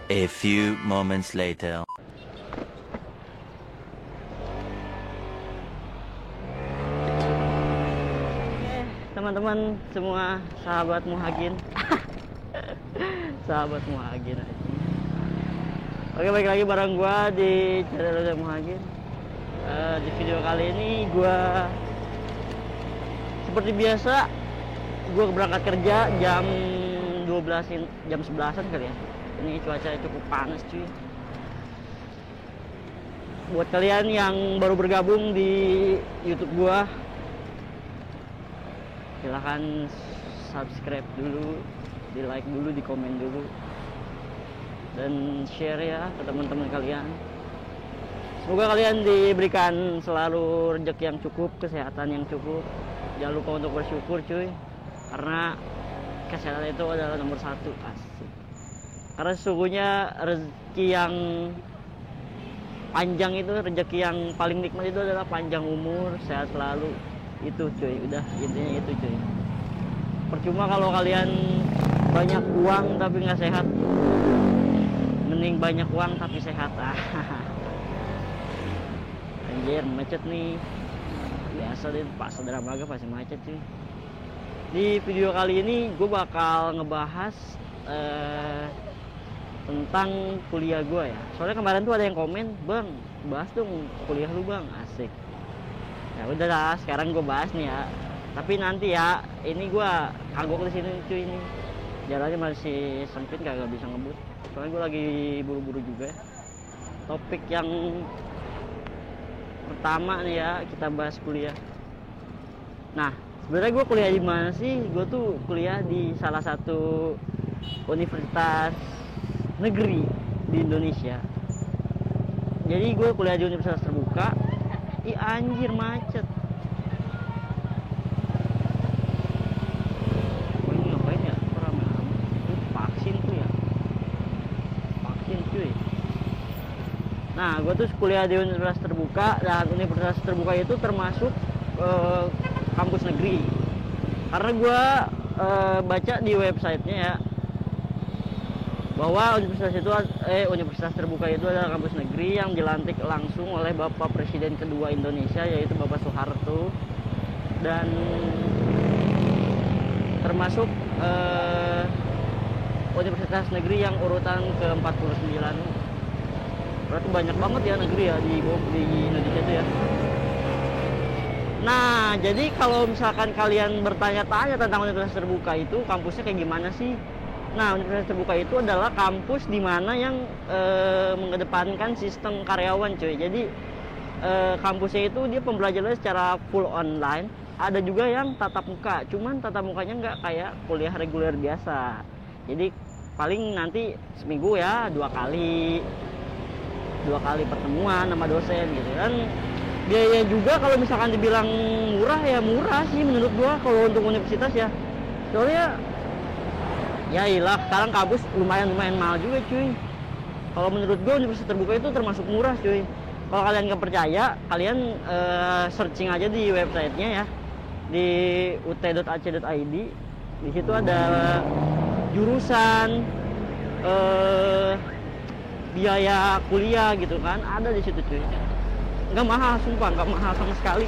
A few moments later. Teman-teman semua, sahabat Muhagin. Sahabat Muhagin. Oke, balik lagi bareng gua di channel Muhagin. Di video kali ini gua seperti biasa gua berangkat kerja jam 12, jam 11-an kali ya. Ini cuaca cukup panas cuy. Buat kalian yang baru bergabung di YouTube gua, silahkan subscribe dulu, di like dulu, di komen dulu, dan share ya ke teman-teman kalian. Semoga kalian diberikan selalu rezeki yang cukup, kesehatan yang cukup. Jangan lupa untuk bersyukur cuy, karena kesehatan itu adalah nomor satu. Asik. Karena sesungguhnya rezeki yang panjang itu, rezeki yang paling nikmat itu adalah panjang umur, sehat selalu. Itu cuy, udah intinya itu cuy. Percuma kalau kalian banyak uang tapi nggak sehat, mending banyak uang tapi sehat. Anjir, macet nih. Biasa deh, Pak Saudara Maga pasti macet cuy. Di video kali ini gue bakal ngebahas tentang kuliah gue ya. Soalnya kemarin tuh ada yang komen, "Bang, bahas dong kuliah lu bang." Asik. Ya udahlah, sekarang gue bahas nih ya. Tapi nanti ya, ini gue kagok di sini cuy ini. Jalannya masih sempit, kagak bisa ngebut. Soalnya gue lagi buru-buru juga. Topik yang pertama nih ya, kita bahas kuliah. Nah, sebenarnya gue kuliah di mana sih? Gue tuh kuliah di salah satu universitas negeri di Indonesia. Jadi gue kuliah di universitas terbuka. Ih anjir, macet. Oh, ini ngapain ya? Ramai-ramai. Vaksin tuh ya. Vaksin cuy. Nah, gue tuh kuliah di universitas terbuka, dan universitas terbuka itu termasuk kampus negeri. Karena gue baca di websitenya ya, bahwa universitas terbuka itu adalah kampus negeri yang dilantik langsung oleh Bapak Presiden kedua Indonesia, yaitu Bapak Soeharto, dan termasuk universitas negeri yang urutan ke-49. Berarti banyak banget ya negeri ya di Indonesia itu ya. Nah, jadi kalau misalkan kalian bertanya-tanya tentang universitas terbuka itu, kampusnya kayak gimana sih? Nah, universitas terbuka itu adalah kampus di mana yang mengedepankan sistem karyawan cuy. Jadi kampusnya itu dia pembelajarannya secara full online. Ada juga yang tatap muka, cuman tatap mukanya nggak kayak kuliah reguler biasa. Jadi paling nanti seminggu ya dua kali pertemuan sama dosen gitu kan. Biaya juga kalau misalkan dibilang murah ya murah sih menurut gua kalau untuk universitas ya. Soalnya ya iyalah, sekarang kampus lumayan mahal juga cuy. Kalau menurut gue universitas terbuka itu termasuk murah cuy. Kalau kalian nggak percaya, kalian searching aja di websitenya ya, di ut.ac.id. Di situ ada jurusan, biaya kuliah gitu kan, ada di situ cuy. Nggak mahal, sumpah nggak mahal sama sekali.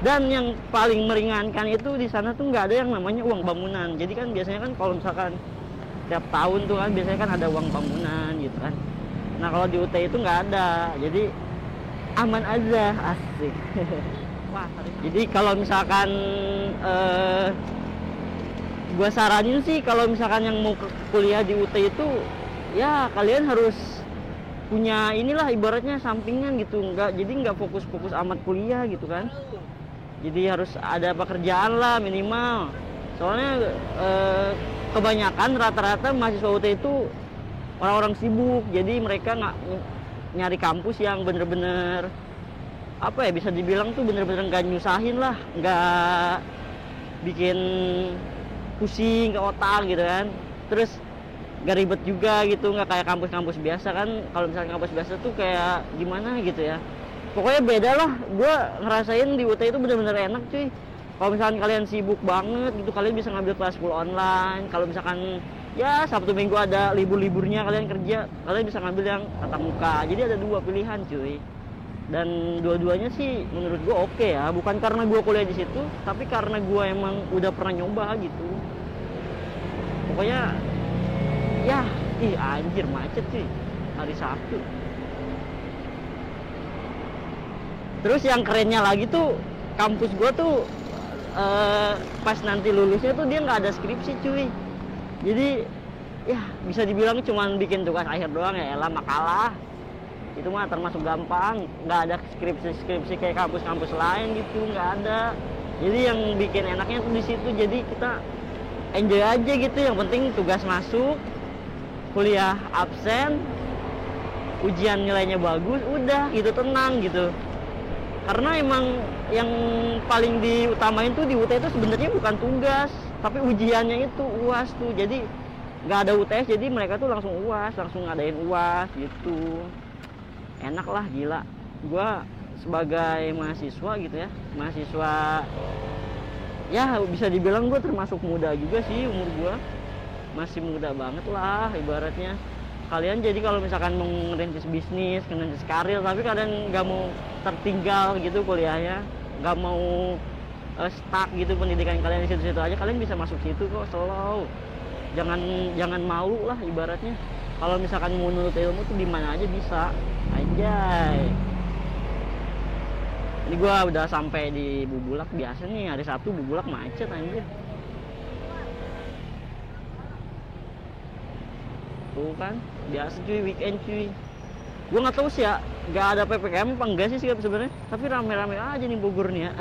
Dan yang paling meringankan itu di sana tuh nggak ada yang namanya uang bangunan. Jadi kan biasanya kan kalau misalkan tiap tahun tuh kan biasanya kan ada uang bangunan gitu kan. Nah kalau di UT itu nggak ada, jadi aman aja, asik. Wah, jadi kalau misalkan gua saranin sih kalau misalkan yang mau kuliah di UT itu ya kalian harus punya inilah ibaratnya sampingan gitu, jadi nggak fokus-fokus amat kuliah gitu kan. Jadi harus ada pekerjaan lah minimal. Soalnya kebanyakan rata-rata mahasiswa UT itu orang-orang sibuk. Jadi mereka nggak nyari kampus yang bener-bener apa ya, bisa dibilang tuh bener-bener nggak nyusahin lah, nggak bikin pusing ke otak gitu kan. Terus gak ribet juga gitu, nggak kayak kampus-kampus biasa kan. Kalau misalnya kampus biasa tuh kayak gimana gitu ya, pokoknya beda lah. Gue ngerasain di UT itu bener-bener enak cuy. Kalau misalkan kalian sibuk banget gitu, kalian bisa ngambil kelas full online. Kalau misalkan ya Sabtu Minggu ada libur-liburnya kalian kerja, kalian bisa ngambil yang tatap muka. Jadi ada dua pilihan cuy. Dan dua-duanya sih menurut gue oke ya. Bukan karena gue kuliah di situ, tapi karena gue emang udah pernah nyoba gitu. Pokoknya ya, anjir macet sih hari Sabtu. Terus yang kerennya lagi tuh, kampus gue tuh pas nanti lulusnya tuh dia nggak ada skripsi cuy. Jadi ya bisa dibilang cuman bikin tugas akhir doang, ya elah makalah. Itu mah termasuk gampang, nggak ada skripsi kayak kampus-kampus lain gitu, nggak ada. Jadi yang bikin enaknya tuh di situ, jadi kita enjoy aja gitu. Yang penting tugas masuk, kuliah absen, ujian nilainya bagus, udah gitu, tenang gitu. Karena emang yang paling diutamain tuh di UT itu sebenarnya bukan tugas, tapi ujiannya itu UAS tuh. Jadi nggak ada UTS, jadi mereka tuh langsung UAS, langsung ngadain UAS gitu. Enak lah, gila. Gua sebagai mahasiswa gitu ya, mahasiswa ya bisa dibilang gue termasuk muda juga sih, umur gue masih muda banget lah ibaratnya. Kalian jadi kalau misalkan mau ngerintis bisnis, ngerintis karir, tapi kalian nggak mau tertinggal gitu kuliahnya, nggak mau stuck gitu pendidikan kalian di situ-situ aja, kalian bisa masuk situ kok, slow. Jangan malu lah ibaratnya. Kalau misalkan mau nurut ilmu tuh di mana aja bisa. Anjay. Ini gua udah sampai di Bubulak. Biasa nih hari Sabtu Bubulak macet anjir. Tuh kan, biasa cuy, weekend cuy. Gue nggak tahu sih ya, nggak ada PPKM apa enggak sih sebenarnya. Tapi rame-rame aja nih Bogor nih ya.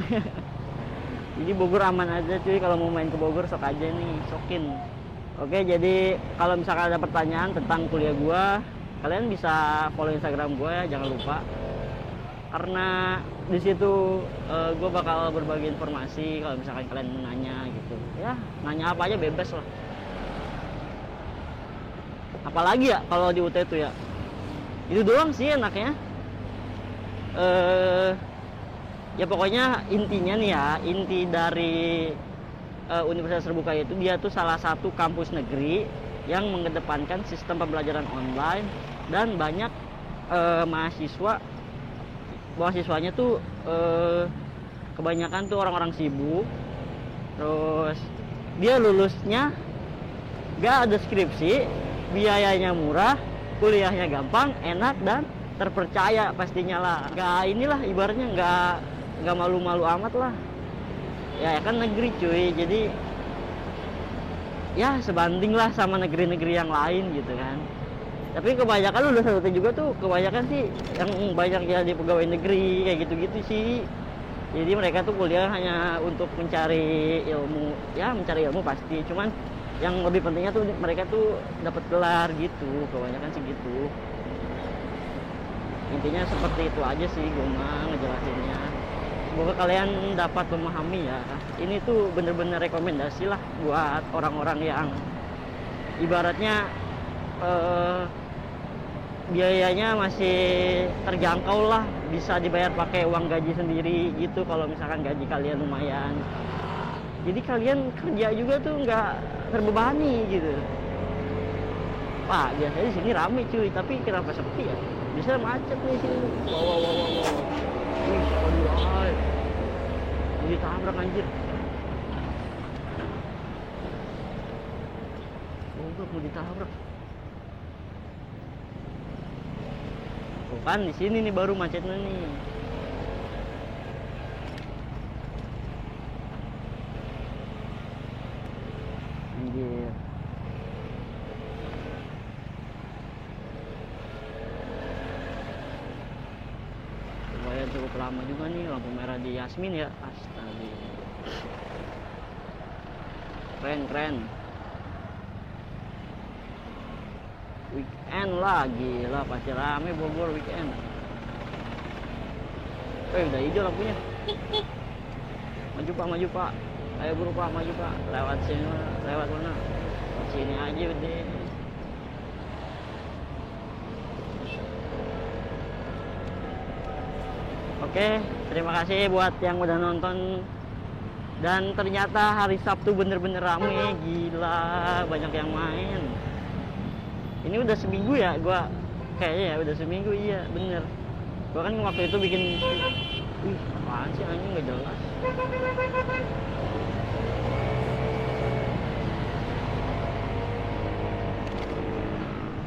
Jadi Bogor aman aja cuy, kalau mau main ke Bogor sok aja nih, sokin. Oke, jadi kalau misalkan ada pertanyaan tentang kuliah gue, kalian bisa follow Instagram gue ya, jangan lupa. Karena di situ gue bakal berbagi informasi kalau misalkan kalian mau nanya gitu. Ya, nanya apa aja bebas lah. Apalagi ya kalau di UT itu ya, itu doang sih enaknya. Ya pokoknya intinya nih ya, inti dari Universitas Terbuka itu, dia tuh salah satu kampus negeri yang mengedepankan sistem pembelajaran online, dan banyak mahasiswanya tuh kebanyakan tuh orang-orang sibuk. Terus dia lulusnya gak ada skripsi, biayanya murah, kuliahnya gampang, enak, dan terpercaya pastinya lah. Gak inilah ibaratnya, gak malu-malu amat lah. Ya kan negeri cuy, jadi ya sebanding lah sama negeri-negeri yang lain gitu kan. Tapi kebanyakan udah selesai juga tuh, kebanyakan sih yang banyak jadi pegawai negeri kayak gitu-gitu sih. Jadi mereka tuh kuliah hanya untuk mencari ilmu, ya mencari ilmu pasti, cuman yang lebih pentingnya tuh mereka tuh dapat gelar gitu, kebanyakan sih gitu. Intinya seperti itu aja sih gue mah ngejelasinnya. Semoga kalian dapat memahami ya. Ini tuh bener-bener rekomendasi lah buat orang-orang yang ibaratnya biayanya masih terjangkau lah, bisa dibayar pakai uang gaji sendiri gitu kalau misalkan gaji kalian lumayan. Jadi kalian kerja juga tuh nggak terbebani gitu. Wah, biasanya di sini rame cuy, tapi kenapa sepi ya? Bisa macet nih sini. Wow. Wih, aduh, mau ditabrak anjir. Oh, mau ditabrak. Tuh kan di sini nih baru macetnya nih. Anjir. Lumayan cukup lama juga nih lampu merah di Yasmin ya. Astaga. Keren. Weekend lah, gila pasti rame Bogor weekend. Udah hijau lampunya. Maju pak. Ayo buru pak, maju pak. Lewat sini, lewat mana? Sini aja deh. Oke, terima kasih buat yang udah nonton Dan ternyata hari Sabtu bener-bener rame, gila, banyak yang main. Ini udah seminggu ya, gua kayaknya ya udah seminggu, iya bener. Gua kan waktu itu bikin, apaan sih anjing nggak jelas.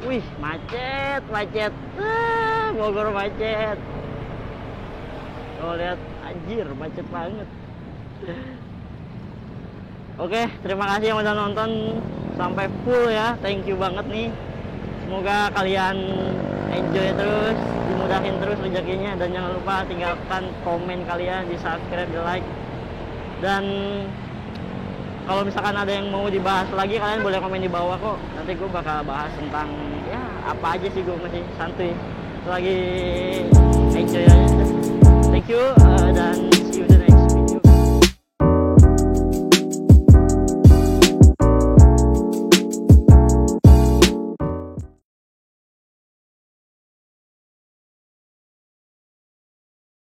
Wih, macet, Bogor macet. Oh lihat, anjir, macet banget. Oke, terima kasih yang udah nonton sampai full ya. Thank you banget nih. Semoga kalian enjoy terus, dimudahin terus rezekinya, dan jangan lupa tinggalkan komen kalian, di subscribe, di like. Dan kalau misalkan ada yang mau dibahas lagi, kalian boleh komen di bawah kok. Nanti gue bakal bahas tentang ya apa aja sih, gue masih santuy. Lagi enjoy aja. Thank you dan see you the next